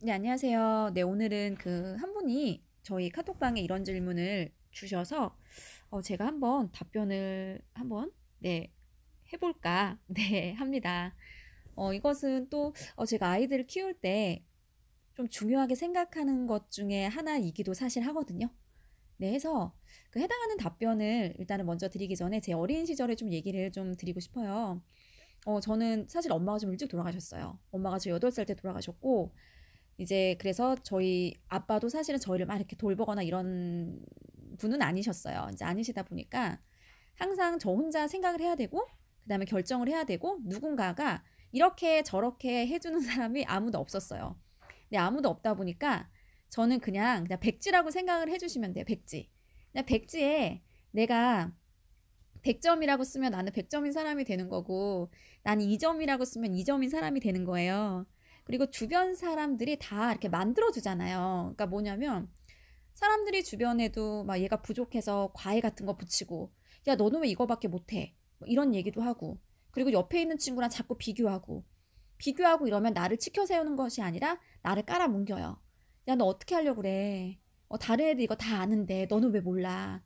네, 안녕하세요. 네, 오늘은 한 분이 저희 카톡방에 이런 질문을 주셔서 제가 한번 답변을 한번 네, 해볼까 네, 합니다. 이것은 또 제가 아이들을 키울 때 좀 중요하게 생각하는 것 중에 하나이기도 사실 하거든요. 네, 해서 그 해당하는 답변을 일단은 먼저 드리기 전에 제 어린 시절에 좀 얘기를 좀 드리고 싶어요. 저는 사실 엄마가 좀 일찍 돌아가셨어요. 엄마가 저 8살 때 돌아가셨고, 이제 그래서 저희 아빠도 사실은 저희를 막 이렇게 돌보거나 이런 분은 아니셨어요. 이제 아니시다 보니까 항상 저 혼자 생각을 해야 되고, 그 다음에 결정을 해야 되고, 누군가가 이렇게 저렇게 해주는 사람이 아무도 없었어요. 근데 아무도 없다 보니까 저는 그냥 백지라고 생각을 해주시면 돼요. 백지. 그냥 백지에 내가 100점이라고 쓰면 나는 100점인 사람이 되는 거고, 나는 2점이라고 쓰면 2점인 사람이 되는 거예요. 그리고 주변 사람들이 다 이렇게 만들어주잖아요. 그러니까 뭐냐면, 사람들이 주변에도 막 얘가 부족해서 과외 같은 거 붙이고, 야, 너는 왜 이거밖에 못해? 뭐 이런 얘기도 하고, 그리고 옆에 있는 친구랑 자꾸 비교하고 이러면 나를 치켜 세우는 것이 아니라 나를 깔아뭉겨요. 야, 너 어떻게 하려고 그래? 다른 애들 이거 다 아는데, 너는 왜 몰라?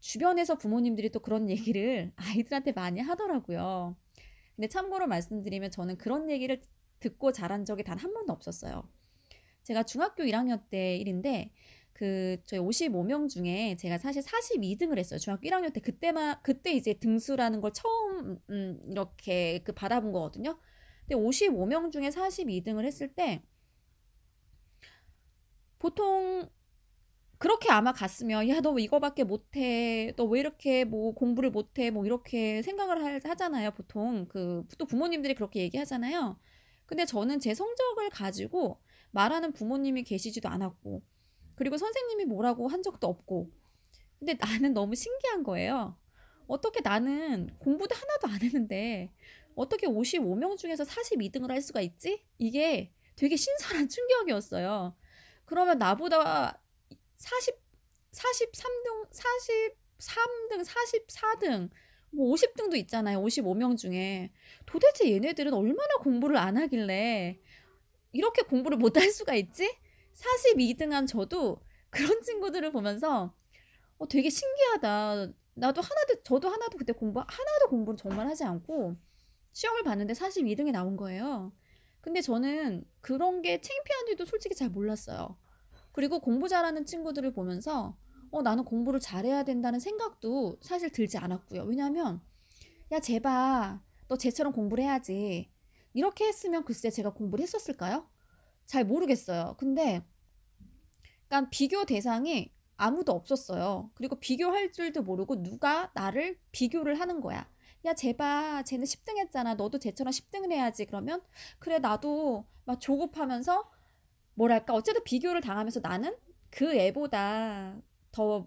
주변에서 부모님들이 또 그런 얘기를 아이들한테 많이 하더라고요. 근데 참고로 말씀드리면 저는 그런 얘기를 듣고 자란 적이 단 한 번도 없었어요. 제가 중학교 1학년 때 일인데 저희 55명 중에 제가 사실 42등을 했어요. 중학교 1학년 때 그때 이제 등수라는 걸 처음 이렇게 받아본 거거든요. 근데 55명 중에 42등을 했을 때 보통 그렇게 아마 갔으면 야, 너 왜 이거밖에 못해? 너 왜 이렇게 뭐 공부를 못해? 뭐 이렇게 생각을 하잖아요. 보통 또 부모님들이 그렇게 얘기하잖아요. 근데 저는 제 성적을 가지고 말하는 부모님이 계시지도 않았고, 그리고 선생님이 뭐라고 한 적도 없고, 근데 나는 너무 신기한 거예요. 어떻게 나는 공부도 하나도 안 했는데 어떻게 55명 중에서 42등을 할 수가 있지? 이게 되게 신선한 충격이었어요. 그러면 나보다 40, 43등, 43등, 44등, 뭐 50등도 있잖아요. 55명 중에. 도대체 얘네들은 얼마나 공부를 안 하길래 이렇게 공부를 못 할 수가 있지? 42등한 저도 그런 친구들을 보면서 되게 신기하다. 저도 하나도 그때 하나도 공부를 정말 하지 않고 시험을 봤는데 42등이 나온 거예요. 근데 저는 그런 게 창피한지도 솔직히 잘 몰랐어요. 그리고 공부 잘하는 친구들을 보면서 나는 공부를 잘해야 된다는 생각도 사실 들지 않았고요. 왜냐하면 야, 제발 너 쟤처럼 공부를 해야지. 이렇게 했으면 글쎄 제가 공부를 했었을까요? 잘 모르겠어요. 근데 그러니까 비교 대상이 아무도 없었어요. 그리고 비교할 줄도 모르고 누가 나를 비교를 하는 거야. 야, 제발 쟤는 10등 했잖아. 너도 쟤처럼 10등을 해야지. 그러면 그래, 나도 막 조급하면서 뭐랄까 어쨌든 비교를 당하면서 나는 그 애보다 더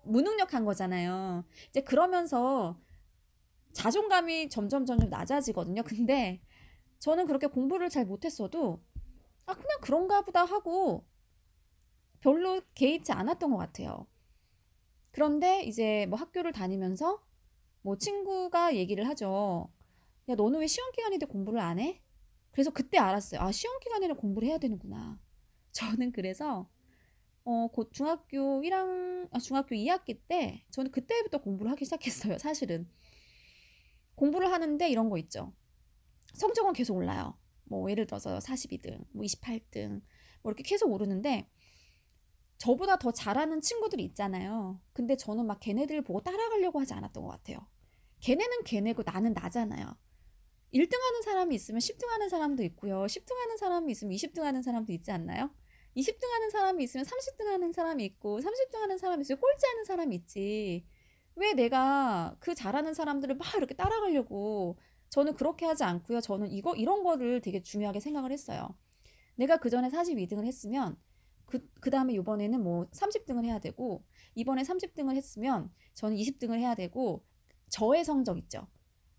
무능력한 거잖아요. 이제 그러면서 자존감이 점점 낮아지거든요. 근데 저는 그렇게 공부를 잘 못했어도 그냥 그런가 보다 하고 별로 개의치 않았던 것 같아요. 그런데 이제 뭐 학교를 다니면서 뭐 친구가 얘기를 하죠. 야, 너는 왜 시험 기간인데 공부를 안 해? 그래서 그때 알았어요. 아, 시험 기간에는 공부를 해야 되는구나. 저는 그래서 곧 중학교 2학기 때 저는 그때부터 공부를 하기 시작했어요. 사실은 공부를 하는데 이런 거 있죠. 성적은 계속 올라요. 뭐 예를 들어서 42등, 뭐 28등, 뭐 이렇게 계속 오르는데 저보다 더 잘하는 친구들이 있잖아요. 근데 저는 막 걔네들을 보고 따라가려고 하지 않았던 것 같아요. 걔네는 걔네고 나는 나잖아요. 1등 하는 사람이 있으면 10등 하는 사람도 있고요. 10등 하는 사람이 있으면 20등 하는 사람도 있지 않나요? 20등 하는 사람이 있으면 30등 하는 사람이 있고 30등 하는 사람이 있으면 꼴찌 하는 사람이 있지. 왜 내가 그 잘하는 사람들을 막 이렇게 따라가려고. 저는 그렇게 하지 않고요. 저는 이런 거를 되게 중요하게 생각을 했어요. 내가 그 전에 42등을 했으면 그 다음에 이번에는 뭐 30등을 해야 되고, 이번에 30등을 했으면 저는 20등을 해야 되고, 저의 성적 있죠.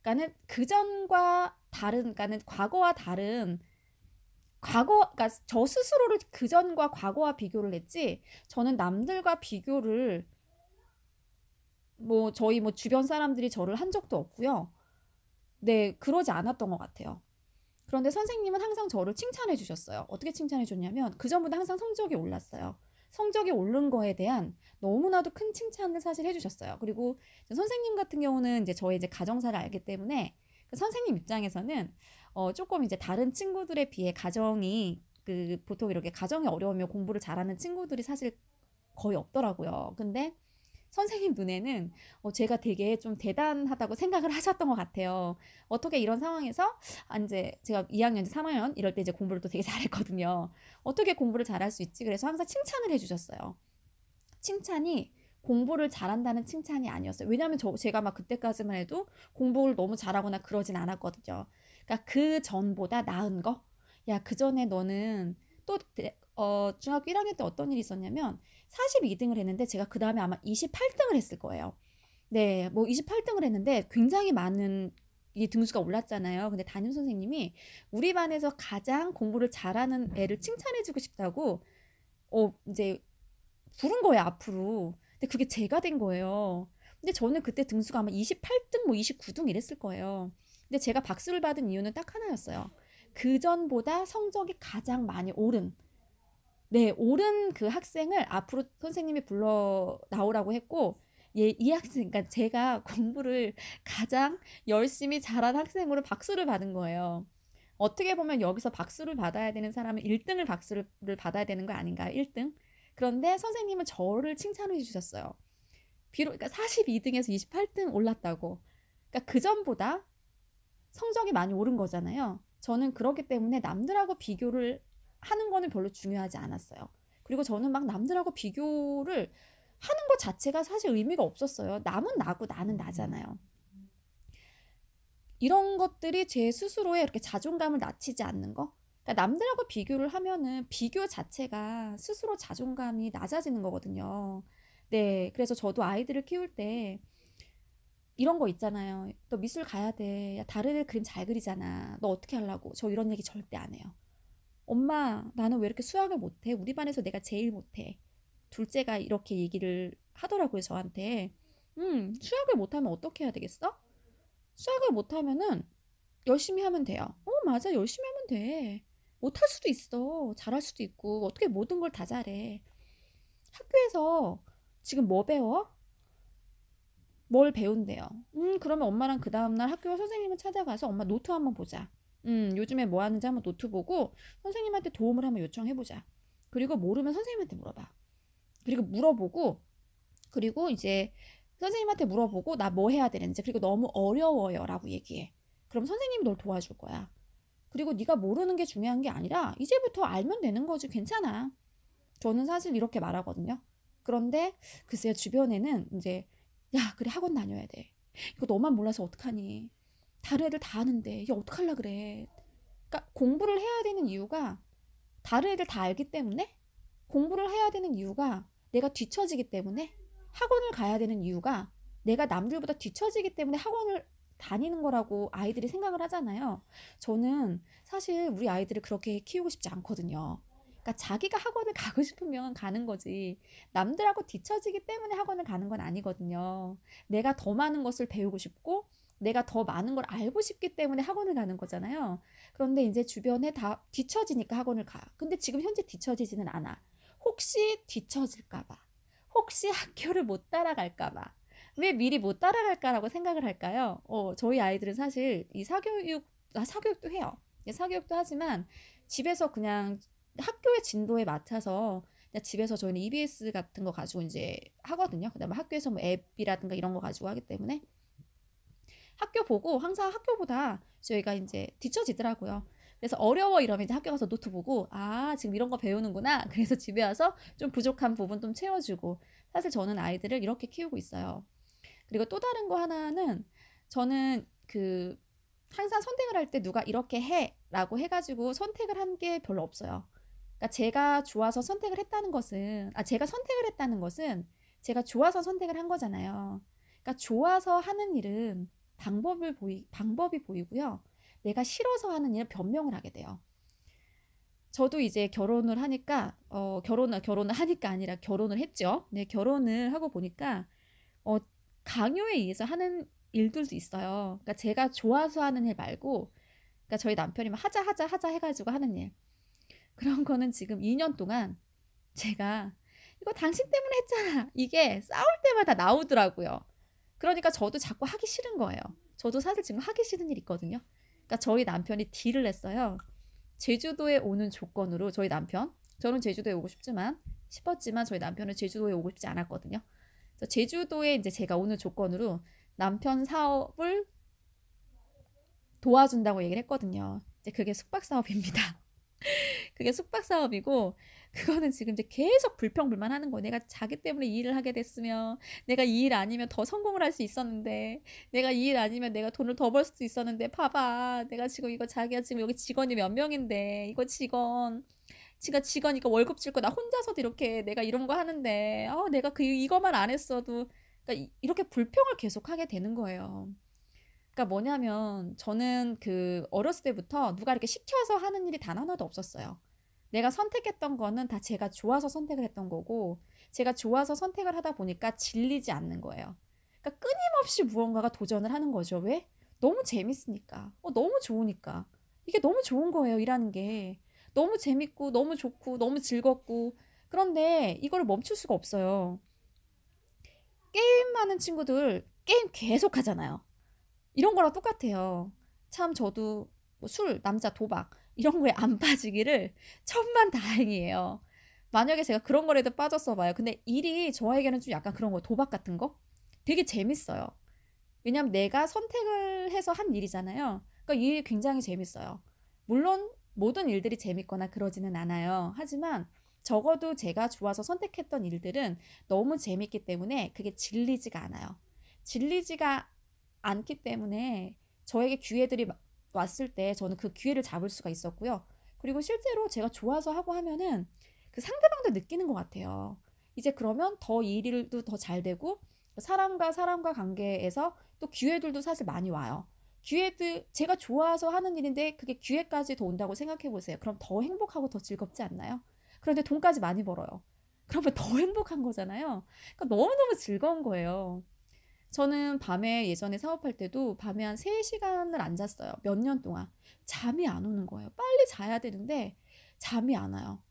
그러니까는 그전과 다른, 그러니까는 과거와 다른, 그러니까 저 스스로를 그전과 과거와 비교를 했지, 저는 남들과 비교를 뭐 저희 뭐 주변 사람들이 저를 한 적도 없고요. 네, 그러지 않았던 것 같아요. 그런데 선생님은 항상 저를 칭찬해 주셨어요. 어떻게 칭찬해 줬냐면 그전보다 항상 성적이 올랐어요. 성적이 오른 거에 대한 너무나도 큰 칭찬을 사실 해주셨어요. 그리고 선생님 같은 경우는 이제 저의 이제 가정사를 알기 때문에 그 선생님 입장에서는 조금 이제 다른 친구들에 비해 가정이 그 보통 이렇게 가정이 어려우면 공부를 잘하는 친구들이 사실 거의 없더라고요. 근데 선생님 눈에는 제가 되게 좀 대단하다고 생각을 하셨던 것 같아요. 어떻게 이런 상황에서 이제 제가 2학년, 3학년 이럴 때 이제 공부를 또 되게 잘했거든요. 어떻게 공부를 잘할 수 있지? 그래서 항상 칭찬을 해주셨어요. 칭찬이 공부를 잘한다는 칭찬이 아니었어요. 왜냐하면 제가 막 그때까지만 해도 공부를 너무 잘하거나 그러진 않았거든요. 그러니까 그 전보다 나은 거? 야, 그 전에 너는 또 중학교 1학년 때 어떤 일이 있었냐면 42등을 했는데 제가 그 다음에 아마 28등을 했을 거예요. 네, 뭐 28등을 했는데 굉장히 많은 이 등수가 올랐잖아요. 근데 담임 선생님이 우리 반에서 가장 공부를 잘하는 애를 칭찬해주고 싶다고 이제 부른 거예요, 앞으로. 근데 그게 제가 된 거예요. 근데 저는 그때 등수가 아마 28등, 뭐 29등 이랬을 거예요. 근데 제가 박수를 받은 이유는 딱 하나였어요. 그 전보다 성적이 가장 많이 오른, 네, 오른 그 학생을 앞으로 선생님이 불러 나오라고 했고, 이 학생, 그러니까 제가 공부를 가장 열심히 잘한 학생으로 박수를 받은 거예요. 어떻게 보면 여기서 박수를 받아야 되는 사람은 1등을 박수를 받아야 되는 거 아닌가요? 1등? 그런데 선생님은 저를 칭찬해 주셨어요. 비록 그러니까 42등에서 28등 올랐다고. 그러니까 그 전보다 성적이 많이 오른 거잖아요. 저는 그렇기 때문에 남들하고 비교를 하는 거는 별로 중요하지 않았어요. 그리고 저는 막 남들하고 비교를 하는 것 자체가 사실 의미가 없었어요. 남은 나고 나는 나잖아요. 이런 것들이 제 스스로의 이렇게 자존감을 낮추지 않는 거. 그러니까 남들하고 비교를 하면은 비교 자체가 스스로 자존감이 낮아지는 거거든요. 네, 그래서 저도 아이들을 키울 때 이런 거 있잖아요. 너 미술 가야 돼. 야, 다른 애 그림 잘 그리잖아. 너 어떻게 하려고? 저 이런 얘기 절대 안 해요. 엄마, 나는 왜 이렇게 수학을 못해? 우리 반에서 내가 제일 못해. 둘째가 이렇게 얘기를 하더라고요, 저한테. 수학을 못하면 어떻게 해야 되겠어? 수학을 못하면은 열심히 하면 돼요. 맞아. 열심히 하면 돼. 못할 수도 있어. 잘할 수도 있고. 어떻게 모든 걸 다 잘해. 학교에서 지금 뭐 배워? 뭘 배운대요. 그러면 엄마랑 그 다음날 학교 선생님을 찾아가서 엄마 노트 한번 보자. 요즘에 뭐 하는지 한번 노트 보고 선생님한테 도움을 한번 요청해보자. 그리고 모르면 선생님한테 물어봐. 그리고 물어보고, 그리고 이제 선생님한테 물어보고 나 뭐 해야 되는지, 그리고 너무 어려워요 라고 얘기해. 그럼 선생님이 널 도와줄 거야. 그리고 네가 모르는 게 중요한 게 아니라 이제부터 알면 되는 거지. 괜찮아. 저는 사실 이렇게 말하거든요. 그런데 글쎄요, 주변에는 이제 야, 그래, 학원 다녀야 돼. 이거 너만 몰라서 어떡하니? 다른 애들 다 아는데 이게 어떡하려 그래? 그러니까 공부를 해야 되는 이유가 다른 애들 다 알기 때문에, 공부를 해야 되는 이유가 내가 뒤처지기 때문에, 학원을 가야 되는 이유가 내가 남들보다 뒤처지기 때문에 학원을 다니는 거라고 아이들이 생각을 하잖아요. 저는 사실 우리 아이들을 그렇게 키우고 싶지 않거든요. 그러니까 자기가 학원을 가고 싶으면 가는 거지, 남들하고 뒤처지기 때문에 학원을 가는 건 아니거든요. 내가 더 많은 것을 배우고 싶고 내가 더 많은 걸 알고 싶기 때문에 학원을 가는 거잖아요. 그런데 이제 주변에 다 뒤처지니까 학원을 가. 근데 지금 현재 뒤처지지는 않아. 혹시 뒤처질까봐, 혹시 학교를 못 따라갈까봐, 왜 미리 못 따라갈까라고 생각을 할까요? 저희 아이들은 사실 이 사교육도 해요. 사교육도 하지만 집에서 그냥 학교의 진도에 맞춰서 그냥 집에서 저희는 EBS 같은 거 가지고 이제 하거든요. 그다음에 학교에서 뭐 앱이라든가 이런 거 가지고 하기 때문에 학교 보고 항상 학교보다 저희가 이제 뒤처지더라고요. 그래서 어려워 이러면 이제 학교 가서 노트 보고 지금 이런 거 배우는구나. 그래서 집에 와서 좀 부족한 부분 좀 채워주고, 사실 저는 아이들을 이렇게 키우고 있어요. 그리고 또 다른 거 하나는, 저는 그 항상 선택을 할 때 누가 이렇게 해라고 해가지고 선택을 한 게 별로 없어요. 그러니까 제가 좋아서 선택을 했다는 것은, 제가 선택을 했다는 것은 제가 좋아서 선택을 한 거잖아요. 그러니까 좋아서 하는 일은 방법이 보이고요. 내가 싫어서 하는 일은 변명을 하게 돼요. 저도 이제 결혼을 하니까, 결혼을 하니까 아니라 결혼을 했죠. 네, 결혼을 하고 보니까, 어, 강요에 의해서 하는 일들도 있어요. 그러니까 제가 좋아서 하는 일 말고, 그러니까 저희 남편이 막 하자 해가지고 하는 일. 그런 거는 지금 2년 동안 제가 이거 당신 때문에 했잖아. 이게 싸울 때마다 나오더라고요. 그러니까 저도 자꾸 하기 싫은 거예요. 저도 사실 지금 하기 싫은 일 있거든요. 그러니까 저희 남편이 딜을 냈어요. 제주도에 오는 조건으로 저희 남편, 저는 제주도에 오고 싶었지만 저희 남편은 제주도에 오고 싶지 않았거든요. 그래서 제주도에 이제 제가 오는 조건으로 남편 사업을 도와준다고 얘기를 했거든요. 이제 그게 숙박 사업입니다. 그게 숙박 사업이고 그거는 지금 이제 계속 불평불만 하는 거예요. 내가 자기 때문에 이 일을 하게 됐으면 내가 이 일 아니면 더 성공을 할 수 있었는데 내가 이 일 아니면 내가 돈을 더 벌 수도 있었는데 봐봐 내가 지금 이거 자기가 지금 여기 직원이 몇 명인데 이거 직원 이거 월급 줄 거 나 혼자서도 이렇게 내가 이런 거 하는데 내가 이거만 안 했어도 그러니까 이렇게 불평을 계속 하게 되는 거예요. 그러니까 뭐냐면 저는 그 어렸을 때부터 누가 이렇게 시켜서 하는 일이 단 하나도 없었어요. 내가 선택했던 거는 다 제가 좋아서 선택을 했던 거고 제가 좋아서 선택을 하다 보니까 질리지 않는 거예요. 그러니까 끊임없이 무언가가 도전을 하는 거죠. 왜? 너무 재밌으니까. 너무 좋으니까. 이게 너무 좋은 거예요. 일하는 게. 너무 재밌고 너무 좋고 너무 즐겁고 그런데 이걸 멈출 수가 없어요. 게임하는 친구들 게임 계속 하잖아요. 이런 거랑 똑같아요. 참 저도 뭐 술, 남자, 도박 이런 거에 안 빠지기를 천만 다행이에요. 만약에 제가 그런 거라도 빠졌어 봐요. 근데 일이 저에게는 좀 약간 그런 거 도박 같은 거 되게 재밌어요. 왜냐면 내가 선택을 해서 한 일이잖아요. 그러니까 이 일이 굉장히 재밌어요. 물론 모든 일들이 재밌거나 그러지는 않아요. 하지만 적어도 제가 좋아서 선택했던 일들은 너무 재밌기 때문에 그게 질리지가 않아요. 질리지가 않기 때문에 저에게 기회들이 왔을 때 저는 그 기회를 잡을 수가 있었고요. 그리고 실제로 제가 좋아서 하고 하면은 그 상대방도 느끼는 것 같아요. 이제 그러면 더 일도 더 잘 되고 사람과 사람과 관계에서 또 기회들도 사실 많이 와요. 기회들 제가 좋아서 하는 일인데 그게 기회까지 더 온다고 생각해 보세요. 그럼 더 행복하고 더 즐겁지 않나요? 그런데 돈까지 많이 벌어요. 그러면 더 행복한 거잖아요. 그러니까 너무너무 즐거운 거예요. 저는 밤에 예전에 사업할 때도 밤에 한 3시간을 안 잤어요. 몇 년 동안. 잠이 안 오는 거예요. 빨리 자야 되는데 잠이 안 와요.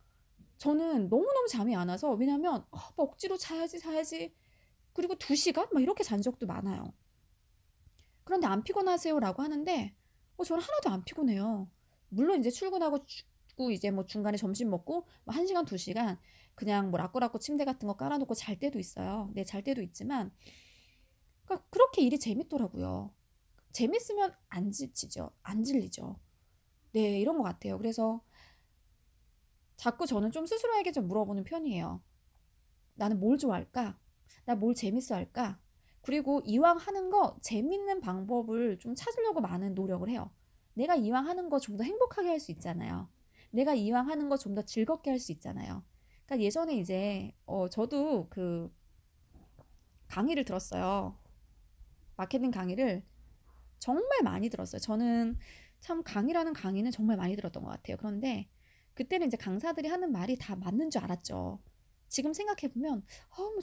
저는 너무너무 잠이 안 와서 왜냐면 막 억지로 자야지. 그리고 2시간? 막 이렇게 잔 적도 많아요. 그런데 안 피곤하세요? 라고 하는데 저는 하나도 안 피곤해요. 물론 이제 출근하고 이제 뭐 중간에 점심 먹고 뭐 1시간, 2시간 그냥 뭐 라꾸라꾸 침대 같은 거 깔아놓고 잘 때도 있어요. 네, 잘 때도 있지만 그러니까 그렇게 일이 재밌더라고요. 재밌으면 안 지치죠. 안 질리죠. 네, 이런 것 같아요. 그래서 자꾸 저는 좀 스스로에게 좀 물어보는 편이에요. 나는 뭘 좋아할까? 나 뭘 재밌어 할까? 그리고 이왕 하는 거 재밌는 방법을 좀 찾으려고 많은 노력을 해요. 내가 이왕 하는 거 좀 더 행복하게 할 수 있잖아요. 내가 이왕 하는 거 좀 더 즐겁게 할 수 있잖아요. 그러니까 예전에 이제 저도 그 강의를 들었어요. 마케팅 강의를 정말 많이 들었어요. 저는 참 강의라는 강의는 정말 많이 들었던 것 같아요. 그런데 그때는 이제 강사들이 하는 말이 다 맞는 줄 알았죠. 지금 생각해보면,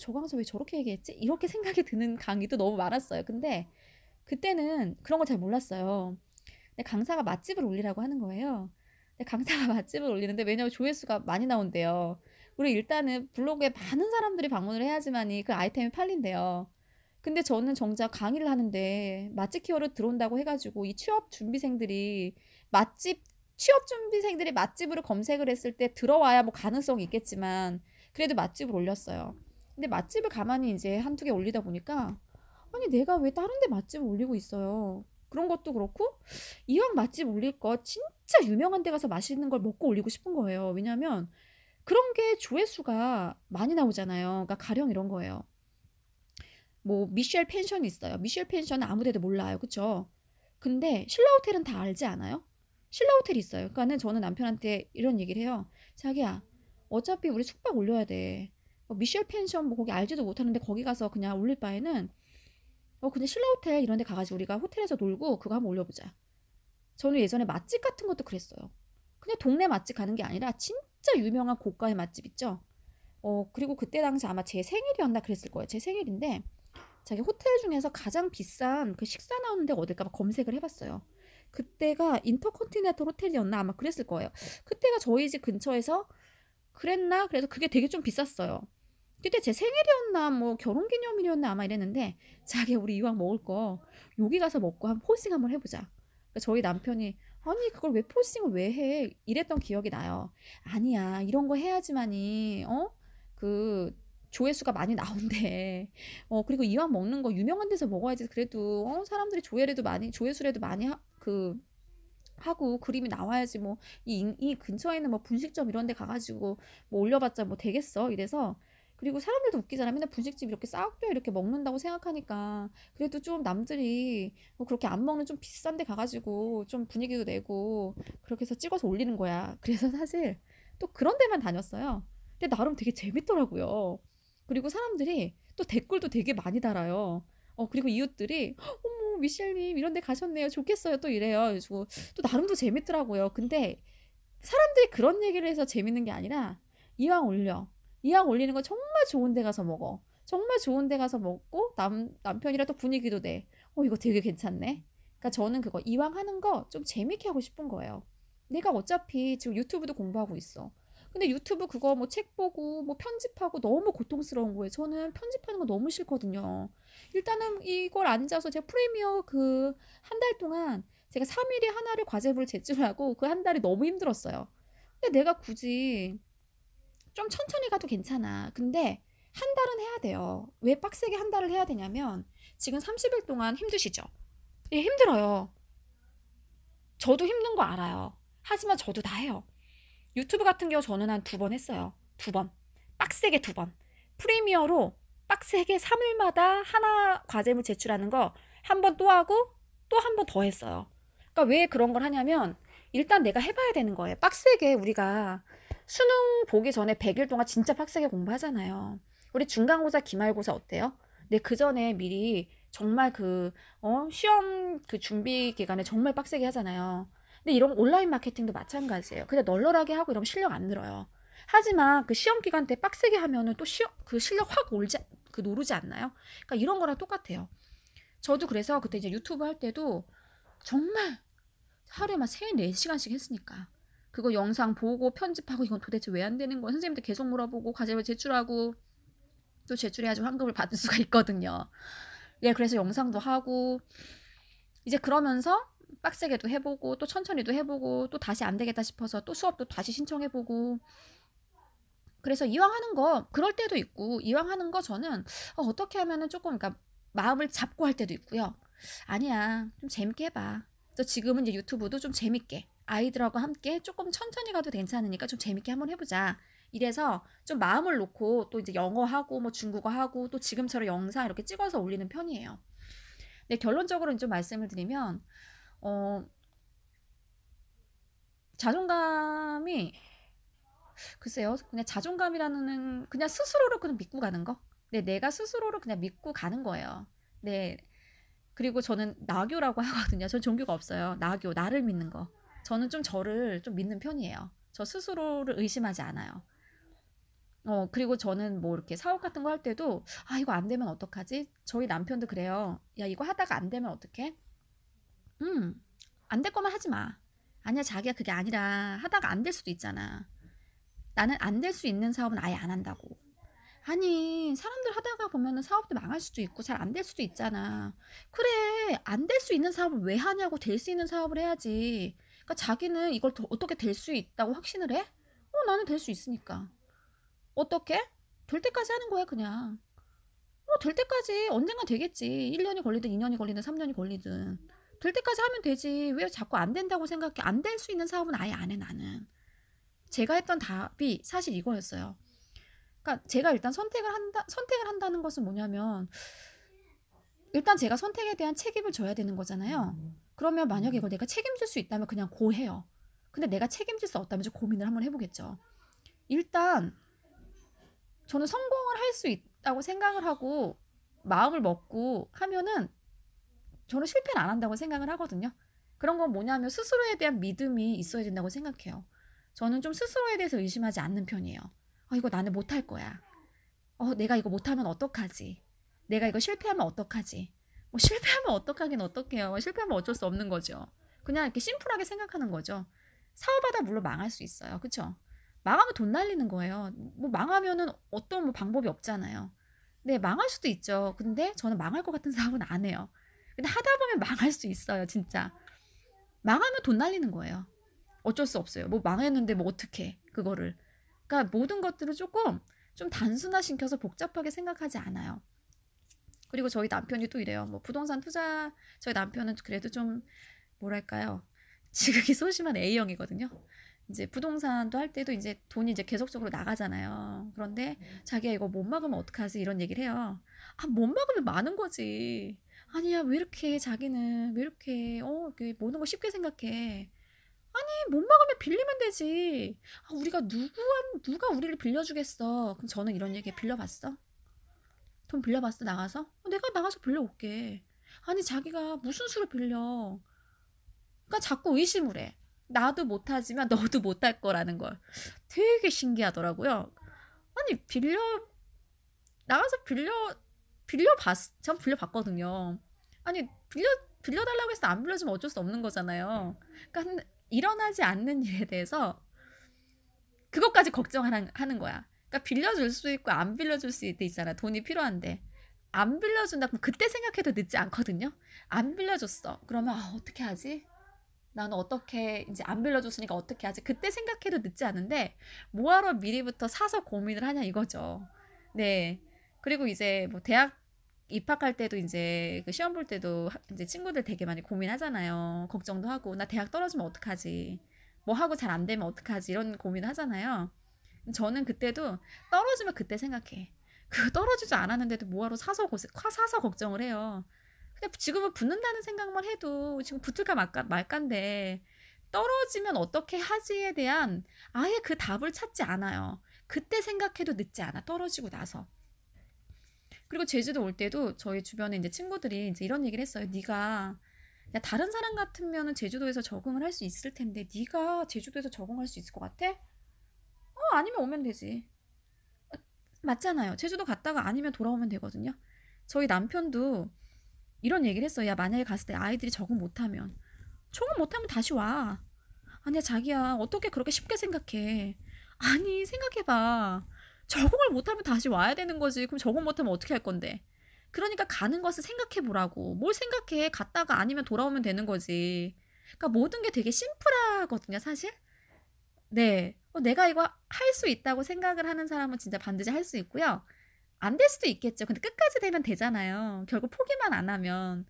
저 강사 왜 저렇게 얘기했지? 이렇게 생각이 드는 강의도 너무 많았어요. 근데 그때는 그런 걸 잘 몰랐어요. 근데 강사가 맛집을 올리라고 하는 거예요. 근데 강사가 맛집을 올리는데 왜냐면 조회수가 많이 나온대요. 그리고 일단은 블로그에 많은 사람들이 방문을 해야지만이 그 아이템이 팔린대요. 근데 저는 정작 강의를 하는데 맛집 키워드 들어온다고 해가지고 이 취업 준비생들이 맛집으로 검색을 했을 때 들어와야 뭐 가능성이 있겠지만 그래도 맛집을 올렸어요. 근데 맛집을 가만히 이제 한두 개 올리다 보니까 아니 내가 왜 다른 데 맛집을 올리고 있어요. 그런 것도 그렇고 이왕 맛집 올릴 거 진짜 유명한 데 가서 맛있는 걸 먹고 올리고 싶은 거예요. 왜냐면 그런 게 조회수가 많이 나오잖아요. 그러니까 가령 이런 거예요. 뭐 미셸 펜션이 있어요. 미셸 펜션은 아무 데도 몰라요. 그쵸? 근데 신라 호텔은 다 알지 않아요? 신라 호텔이 있어요. 그러니까는 저는 남편한테 이런 얘기를 해요. 자기야, 어차피 우리 숙박 올려야 돼. 미셸 펜션 뭐 거기 알지도 못하는데 거기 가서 그냥 올릴 바에는 그냥 신라 호텔 이런 데 가가지고 우리가 호텔에서 놀고 그거 한번 올려보자. 저는 예전에 맛집 같은 것도 그랬어요. 그냥 동네 맛집 가는 게 아니라 진짜 유명한 고가의 맛집 있죠? 그리고 그때 당시 아마 제 생일이었나 그랬을 거예요. 제 생일인데 자기 호텔 중에서 가장 비싼 그 식사 나오는 데가 어딜까 봐 검색을 해봤어요. 그때가 인터컨티넨탈 호텔이었나 아마 그랬을 거예요. 그때가 저희 집 근처에서 그랬나? 그래서 그게 되게 좀 비쌌어요. 그때 제 생일이었나 뭐 결혼기념일이었나 아마 이랬는데 자기 우리 이왕 먹을 거 여기 가서 먹고 한 포싱 한번 해보자. 그러니까 저희 남편이 아니 그걸 왜 포싱을 왜 해? 이랬던 기억이 나요. 아니야 이런 거 해야지만이 그 조회수가 많이 나온대. 그리고 이왕 먹는 거 유명한 데서 먹어야지 그래도 사람들이 조회수라도 많이 하고 그림이 나와야지 뭐 이 근처에 있는 뭐 분식점 이런 데 가가지고 뭐 올려봤자 뭐 되겠어 이래서 그리고 사람들도 웃기잖아 맨날 분식집 이렇게 싸움도 이렇게 먹는다고 생각하니까 그래도 좀 남들이 뭐 그렇게 안 먹는 좀 비싼 데 가가지고 좀 분위기도 내고 그렇게 해서 찍어서 올리는 거야 그래서 사실 또 그런 데만 다녔어요 근데 나름 되게 재밌더라고요 그리고 사람들이 또 댓글도 되게 많이 달아요 그리고 이웃들이 어머 미셸님 이런 데 가셨네요 좋겠어요 또 이래요 그래서 또 나름도 재밌더라고요 근데 사람들이 그런 얘기를 해서 재밌는 게 아니라 이왕 올려 이왕 올리는 거 정말 좋은 데 가서 먹어 정말 좋은 데 가서 먹고 남편이랑 또 분위기도 돼 이거 되게 괜찮네 그러니까 저는 그거 이왕 하는 거 좀 재밌게 하고 싶은 거예요 내가 어차피 지금 유튜브도 공부하고 있어 근데 유튜브 그거 뭐 책 보고 뭐 편집하고 너무 고통스러운 거예요 저는 편집하는 거 너무 싫거든요 일단은 이걸 앉아서 제가 프리미어 그 한 달 동안 제가 3일에 하나를 과제부를 제출하고 그 한 달이 너무 힘들었어요. 근데 내가 굳이 좀 천천히 가도 괜찮아. 근데 한 달은 해야 돼요. 왜 빡세게 한 달을 해야 되냐면 지금 30일 동안 힘드시죠? 예, 힘들어요. 저도 힘든 거 알아요. 하지만 저도 다 해요. 유튜브 같은 경우 저는 한 2번 했어요. 2번. 빡세게 2번. 프리미어로 빡세게 3일마다 하나 과제물 제출하는 거 한 번 또 하고 또 한 번 더 했어요. 그러니까 왜 그런 걸 하냐면 일단 내가 해봐야 되는 거예요. 빡세게 우리가 수능 보기 전에 100일 동안 진짜 빡세게 공부하잖아요. 우리 중간고사, 기말고사 어때요? 근데 그 전에 미리 정말 시험 그 준비 기간에 정말 빡세게 하잖아요. 근데 이런 온라인 마케팅도 마찬가지예요. 그냥 널널하게 하고 이러면 실력 안 늘어요. 하지만 그 시험 기간 때 빡세게 하면은 또 그 실력 확 노르지 않나요? 그러니까 이런 거랑 똑같아요. 저도 그래서 그때 이제 유튜브 할 때도 정말 하루에 막 3, 4시간씩 했으니까. 그거 영상 보고 편집하고 이건 도대체 왜 안 되는 거야? 선생님한테 계속 물어보고 과제를 제출하고 또 제출해야지 환급을 받을 수가 있거든요. 예, 그래서 영상도 하고 이제 그러면서 빡세게도 해보고 또 천천히도 해보고 또 다시 안 되겠다 싶어서 또 수업도 다시 신청해보고 그래서 이왕 하는 거 그럴 때도 있고 이왕 하는 거 저는 어떻게 하면은 조금 그러니까 마음을 잡고 할 때도 있고요. 아니야 좀 재밌게 해봐. 그래서 지금은 이제 유튜브도 좀 재밌게 아이들하고 함께 조금 천천히 가도 괜찮으니까 좀 재밌게 한번 해보자. 이래서 좀 마음을 놓고 또 이제 영어하고 뭐 중국어하고 또 지금처럼 영상 이렇게 찍어서 올리는 편이에요. 근데 결론적으로 좀 말씀을 드리면 어, 자존감이 글쎄요 그냥 자존감이라는 그냥 스스로를 그냥 믿고 가는 거. 네, 내가 스스로를 그냥 믿고 가는 거예요. 네. 그리고 저는 나교라고 하거든요. 전 종교가 없어요. 나교, 나를 믿는 거. 저는 좀 저를 좀 믿는 편이에요. 저 스스로를 의심하지 않아요. 그리고 저는 뭐 이렇게 사업 같은 거 할 때도 이거 안 되면 어떡하지? 저희 남편도 그래요. 야, 이거 하다가 안 되면 어떡해? 음, 안 될 거면 하지 마. 아니야, 자기야, 그게 아니라 하다가 안 될 수도 있잖아. 나는 안 될 수 있는 사업은 아예 안 한다고. 아니, 사람들 하다가 보면은 사업도 망할 수도 있고 잘 안 될 수도 있잖아. 그래, 안 될 수 있는 사업을 왜 하냐고 될 수 있는 사업을 해야지. 그러니까 자기는 이걸 어떻게 될 수 있다고 확신을 해? 나는 될 수 있으니까. 어떻게? 될 때까지 하는 거야, 그냥. 될 때까지 언젠간 되겠지. 1년이 걸리든 2년이 걸리든 3년이 걸리든. 될 때까지 하면 되지. 왜 자꾸 안 된다고 생각해? 안 될 수 있는 사업은 아예 안 해, 나는. 제가 했던 답이 사실 이거였어요. 그러니까 제가 일단 선택을 한다는 것은 뭐냐면 일단 제가 선택에 대한 책임을 져야 되는 거잖아요. 그러면 만약에 이걸 내가 책임질 수 있다면 그냥 고해요. 근데 내가 책임질 수 없다면 좀 고민을 한번 해보겠죠. 일단 저는 성공을 할 수 있다고 생각을 하고 마음을 먹고 하면은 저는 실패는 안 한다고 생각을 하거든요. 그런 건 뭐냐면 스스로에 대한 믿음이 있어야 된다고 생각해요. 저는 좀 스스로에 대해서 의심하지 않는 편이에요. 이거 나는 못할 거야. 내가 이거 못하면 어떡하지? 내가 이거 실패하면 어떡하지? 뭐 실패하면 어떡하긴 어떡해요. 실패하면 어쩔 수 없는 거죠. 그냥 이렇게 심플하게 생각하는 거죠. 사업하다 물론 망할 수 있어요. 그쵸? 망하면 돈 날리는 거예요. 뭐 망하면은 어떤 뭐 방법이 없잖아요. 네, 망할 수도 있죠. 근데 저는 망할 것 같은 사업은 안 해요. 근데 하다 보면 망할 수 있어요, 진짜. 망하면 돈 날리는 거예요. 어쩔 수 없어요. 뭐 망했는데 뭐 어떡해, 그거를. 그러니까 모든 것들을 조금 좀 단순화시켜서 복잡하게 생각하지 않아요. 그리고 저희 남편이 또 이래요. 뭐 부동산 투자, 저희 남편은 그래도 좀 뭐랄까요. 지극히 소심한 A형이거든요. 이제 부동산도 할 때도 이제 돈이 이제 계속적으로 나가잖아요. 그런데 자기가 이거 못 막으면 어떡하지? 이런 얘기를 해요. 아, 못 막으면 많은 거지. 아니야, 왜 이렇게 자기는 왜 이렇게 이렇게 모든 걸 쉽게 생각해. 아니, 못 막으면 빌리면 되지. 아, 우리가 누가 우리를 빌려주겠어. 그럼 저는 이런 얘기 빌려봤어? 돈 빌려봤어, 나가서? 내가 나가서 빌려올게. 아니, 자기가 무슨 수로 빌려. 그러니까 자꾸 의심을 해. 나도 못하지만 너도 못할 거라는 걸. 되게 신기하더라고요. 아니, 나가서 전 빌려봤거든요. 아니, 빌려달라고 해서 안 빌려주면 어쩔 수 없는 거잖아요. 그러니까 일어나지 않는 일에 대해서 그것까지 걱정하는 거야. 그러니까 빌려줄 수 있고 안 빌려줄 수 있잖아. 돈이 필요한데. 안 빌려준다 그럼 그때 생각해도 늦지 않거든요. 안 빌려줬어. 그러면 어떻게 하지? 나는 어떻게 이제 안 빌려줬으니까 어떻게 하지? 그때 생각해도 늦지 않은데 뭐하러 미리부터 사서 고민을 하냐 이거죠. 네. 그리고 이제 뭐 대학 입학할 때도 이제 그 시험 볼 때도 이제 친구들 되게 많이 고민하잖아요. 걱정도 하고 나 대학 떨어지면 어떡하지? 뭐 하고 잘 안 되면 어떡하지? 이런 고민 하잖아요. 저는 그때도 떨어지면 그때 생각해. 그 떨어지지 않았는데도 뭐하러 사서 걱정을 해요. 근데 지금은 붙는다는 생각만 해도 지금 붙을까 말까인데 떨어지면 어떻게 하지에 대한 아예 그 답을 찾지 않아요. 그때 생각해도 늦지 않아. 떨어지고 나서. 그리고 제주도 올 때도 저희 주변에 이제 친구들이 이제 이런 얘기를 했어요. 네가 야, 다른 사람 같으면은 제주도에서 적응을 할 수 있을 텐데 네가 제주도에서 적응할 수 있을 것 같아? 아니면 오면 되지. 맞잖아요. 제주도 갔다가 아니면 돌아오면 되거든요. 저희 남편도 이런 얘기를 했어요. 야, 만약에 갔을 때 아이들이 적응 못하면 다시 와. 아니야, 자기야, 어떻게 그렇게 쉽게 생각해. 아니, 생각해봐. 적응을 못하면 다시 와야 되는 거지. 그럼 적응 못하면 어떻게 할 건데? 그러니까 가는 것을 생각해보라고. 뭘 생각해? 갔다가 아니면 돌아오면 되는 거지. 그러니까 모든 게 되게 심플하거든요, 사실. 네. 내가 이거 할 수 있다고 생각을 하는 사람은 진짜 반드시 할 수 있고요. 안 될 수도 있겠죠. 근데 끝까지 되면 되잖아요. 결국 포기만 안 하면.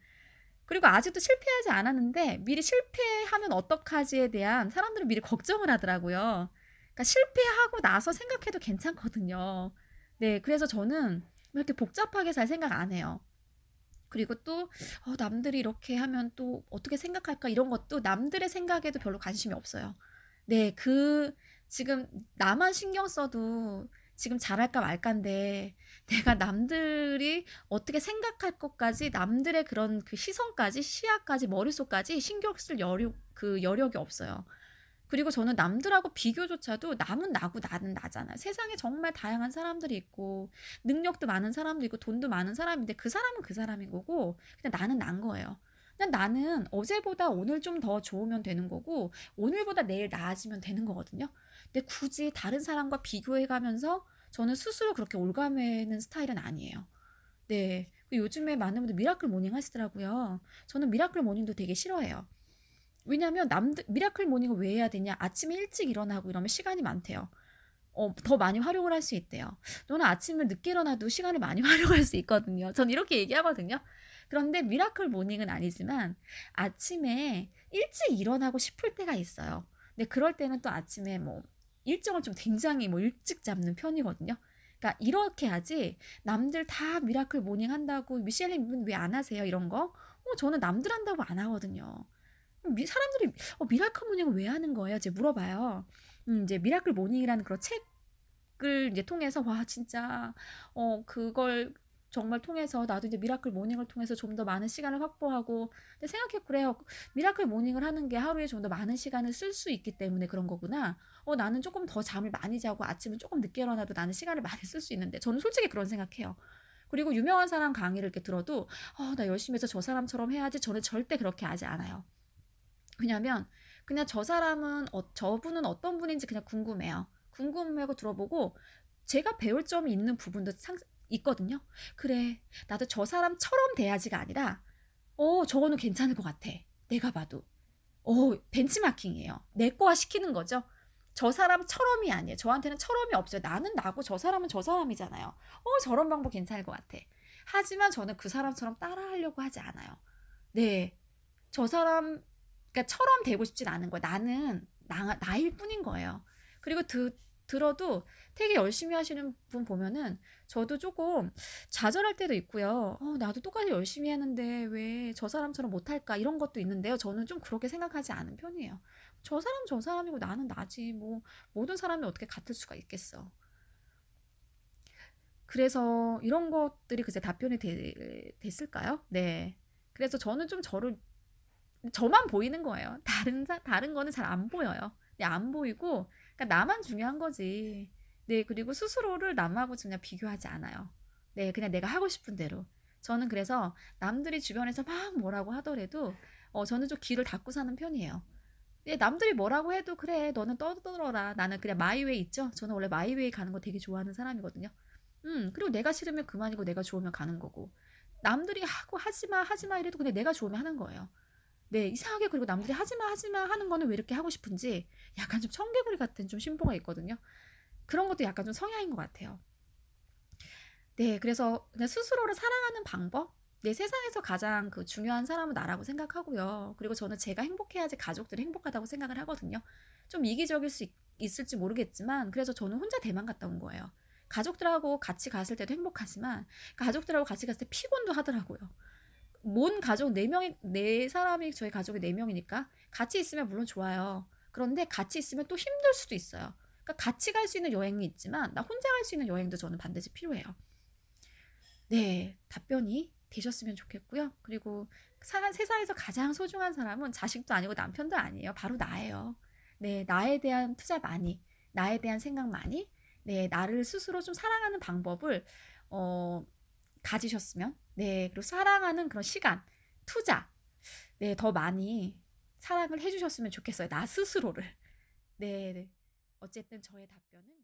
그리고 아직도 실패하지 않았는데 미리 실패하면 어떡하지에 대한 사람들은 미리 걱정을 하더라고요. 그러니까 실패하고 나서 생각해도 괜찮거든요. 네, 그래서 저는 이렇게 복잡하게 잘 생각 안 해요. 그리고 또 남들이 이렇게 하면 또 어떻게 생각할까 이런 것도 남들의 생각에도 별로 관심이 없어요. 네, 지금 나만 신경 써도 지금 잘할까 말까인데 내가 남들이 어떻게 생각할 것까지 남들의 그런 그 시선까지 시야까지 머릿속까지 신경 쓸 여력이 없어요. 그리고 저는 남들하고 비교조차도 남은 나고 나는 나잖아요. 세상에 정말 다양한 사람들이 있고 능력도 많은 사람도 있고 돈도 많은 사람인데 그 사람은 그 사람인 거고 그냥 나는 난 거예요. 그냥 나는 어제보다 오늘 좀 더 좋으면 되는 거고 오늘보다 내일 나아지면 되는 거거든요. 근데 굳이 다른 사람과 비교해 가면서 저는 스스로 그렇게 올가매는 스타일은 아니에요. 네. 요즘에 많은 분들 미라클 모닝 하시더라고요. 저는 미라클 모닝도 되게 싫어해요. 왜냐면 미라클 모닝을 왜 해야 되냐? 아침에 일찍 일어나고 이러면 시간이 많대요. 더 많이 활용을 할 수 있대요. 너는 아침을 늦게 일어나도 시간을 많이 활용할 수 있거든요. 전 이렇게 얘기하거든요. 그런데 미라클 모닝은 아니지만 아침에 일찍 일어나고 싶을 때가 있어요. 근데 그럴 때는 또 아침에 뭐 일정을 좀 굉장히 뭐 일찍 잡는 편이거든요. 그러니까 이렇게 하지 남들 다 미라클 모닝 한다고 미셸님 왜 안 하세요? 이런 거? 저는 남들 한다고 안 하거든요. 사람들이 미라클 모닝을 왜 하는 거예요? 이제 물어봐요. 이제 미라클 모닝이라는 그런 책을 이제 통해서 와 진짜 그걸 정말 통해서 나도 이제 미라클 모닝을 통해서 좀 더 많은 시간을 확보하고 근데 생각해 그래요. 미라클 모닝을 하는 게 하루에 좀 더 많은 시간을 쓸 수 있기 때문에 그런 거구나. 나는 조금 더 잠을 많이 자고 아침은 조금 늦게 일어나도 나는 시간을 많이 쓸 수 있는데 저는 솔직히 그런 생각해요. 그리고 유명한 사람 강의를 이렇게 들어도 나 열심히 해서 저 사람처럼 해야지 저는 절대 그렇게 하지 않아요. 왜냐면 그냥 저 사람은 저분은 어떤 분인지 그냥 궁금해요. 궁금하고 들어보고 제가 배울 점이 있는 부분도 있거든요. 그래, 나도 저 사람처럼 돼야지가 아니라 저거는 괜찮을 것 같아. 내가 봐도. 벤치마킹이에요. 내 거화 시키는 거죠. 저 사람처럼이 아니에요. 저한테는 처럼이 없어요. 나는 나고 저 사람은 저 사람이잖아요. 저런 방법 괜찮을 것 같아. 하지만 저는 그 사람처럼 따라하려고 하지 않아요. 네. 저 사람, 그러니까 처럼 되고 싶진 않은 거예요. 나는 나일 뿐인 거예요. 그리고 들어도 되게 열심히 하시는 분 보면은 저도 조금 좌절할 때도 있고요. 나도 똑같이 열심히 하는데 왜 저 사람처럼 못할까 이런 것도 있는데요. 저는 좀 그렇게 생각하지 않은 편이에요. 저 사람 저 사람이고 나는 나지 뭐 모든 사람이 어떻게 같을 수가 있겠어. 그래서 이런 것들이 글쎄 답변이 됐을까요? 네. 그래서 저는 좀 저만 보이는 거예요. 다른 거는 잘 안 보여요. 네, 안 보이고, 그러니까 나만 중요한 거지. 네, 그리고 스스로를 남하고 그냥 비교하지 않아요. 네, 그냥 내가 하고 싶은 대로. 저는 그래서 남들이 주변에서 막 뭐라고 하더라도, 저는 좀 귀를 닫고 사는 편이에요. 네, 남들이 뭐라고 해도 그래, 너는 떠들어라. 나는 그냥 마이웨이 있죠? 저는 원래 마이웨이 가는 거 되게 좋아하는 사람이거든요. 그리고 내가 싫으면 그만이고 내가 좋으면 가는 거고. 남들이 하고 하지 마 이래도 그냥 내가 좋으면 하는 거예요. 네, 이상하게 그리고 남들이 하지 마 하는 거는 왜 이렇게 하고 싶은지 약간 좀 청개구리 같은 좀 심보가 있거든요. 그런 것도 약간 좀 성향인 것 같아요. 네, 그래서 그냥 스스로를 사랑하는 방법? 네, 세상에서 가장 그 중요한 사람은 나라고 생각하고요. 그리고 저는 제가 행복해야지 가족들이 행복하다고 생각을 하거든요. 좀 이기적일 수 있을지 모르겠지만, 그래서 저는 혼자 대만 갔다 온 거예요. 가족들하고 같이 갔을 때도 행복하지만, 가족들하고 같이 갔을 때 피곤도 하더라고요. 모든 가족 네 사람이 저희 가족이 네 명이니까 같이 있으면 물론 좋아요. 그런데 같이 있으면 또 힘들 수도 있어요. 그러니까 같이 갈 수 있는 여행이 있지만 나 혼자 갈 수 있는 여행도 저는 반드시 필요해요. 네, 답변이 되셨으면 좋겠고요. 그리고 세상에서 가장 소중한 사람은 자식도 아니고 남편도 아니에요. 바로 나예요. 네, 나에 대한 투자 많이, 나에 대한 생각 많이, 네, 나를 스스로 좀 사랑하는 방법을 어, 가지셨으면, 네, 그리고 사랑하는 그런 시간, 투자, 네, 더 많이 사랑을 해주셨으면 좋겠어요. 나 스스로를. 네, 네. 어쨌든 저의 답변은